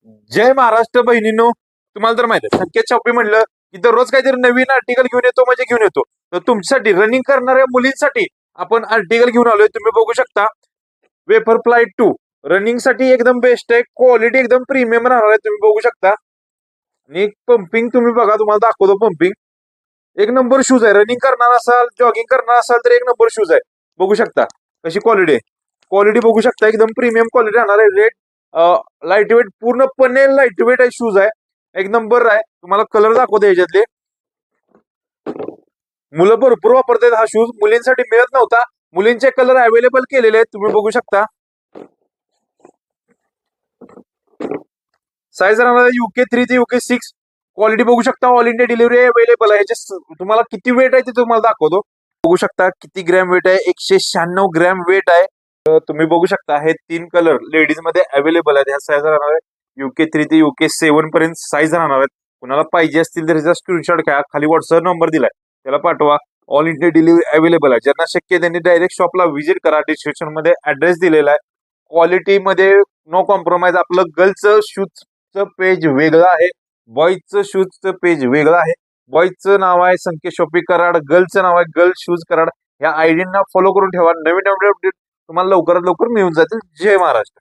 जय महाराष्ट्र बहिणींनो. तुम्हाला तर माहिती आहे संकेत शॉपी म्हणलं की दररोज काहीतरी नवीन आर्टिकल घेऊन येतो म्हणजे घेऊन येतो. तर तुमच्यासाठी रनिंग करणाऱ्या मुलींसाठी आपण आर्टिकल घेऊन आलोय. तुम्ही बघू शकता वेपर फ्लाय 2 रनिंग साठी एकदम बेस्ट आहे. क्वालिटी एकदम प्रीमियम राहणार आहे. तुम्ही बघू शकता आणि पंपिंग तुम्ही बघा, तुम्हाला दाखवतो. पंपिंग एक नंबर शूज आहे. रनिंग करणार असाल, जॉगिंग करणार असाल तर एक नंबर शूज आहे. बघू शकता कशी क्वालिटी आहे. क्वालिटी बघू शकता एकदम प्रीमियम क्वालिटी राहणार आहे. रेट लाईट वेट, पूर्णपणे लाईट वेट आहे शूज आहे. एक नंबर आहे. तुम्हाला कलर दाखवतो याच्यातले. मुलं भरपूर वापरतात हा शूज. मुलींसाठी मिळत नव्हता, मुलींचे कलर अवेलेबल केलेले आहेत. तुम्ही बघू शकता. साईज राहणार आहे UK 3 ते UK 6. क्वालिटी बघू शकता. ऑल इंडिया डिलिव्हरी अवेलेबल आहे. तुम्हाला किती वेट आहे ते तुम्हाला दाखवतो. बघू शकता किती ग्रॅम वेट आहे. 196 ग्रॅम वेट आहे. तुम्ही बघू शकता हे 3 कलर लेडीज मध्ये अवेलेबल आहेत. ह्या साईज राहणार आहे UK 3 ते UK 7 पर्यंत साईज राहणार आहेत. कुणाला पाहिजे असतील तर त्याचा स्क्रीनशॉट घ्या. खाली व्हॉट्सअप नंबर दिलाय, त्याला पाठवा. ऑल इंडिया डिलिव्हरी अवेलेबल आहे. ज्यांना शक्य आहे त्यांनी डायरेक्ट शॉपला व्हिजिट करा. डिस्क्रिप्शन मध्ये ऍड्रेस दिलेला आहे. क्वालिटी मध्ये नो कॉम्प्रोमाइज. आपलं गर्लचं शूजचं पेज वेगळं आहे, बॉईजचं शूजचं पेज वेगळं आहे. बॉईजचं नाव आहे संकेत शॉपी कराड, गर्लचं नाव आहे गर्ल शूज कराड. ह्या आयडींना फॉलो करून ठेवा. नवीन अपडेट तुम्हाला लवकरात लवकर मिळून जातील. जय महाराष्ट्र.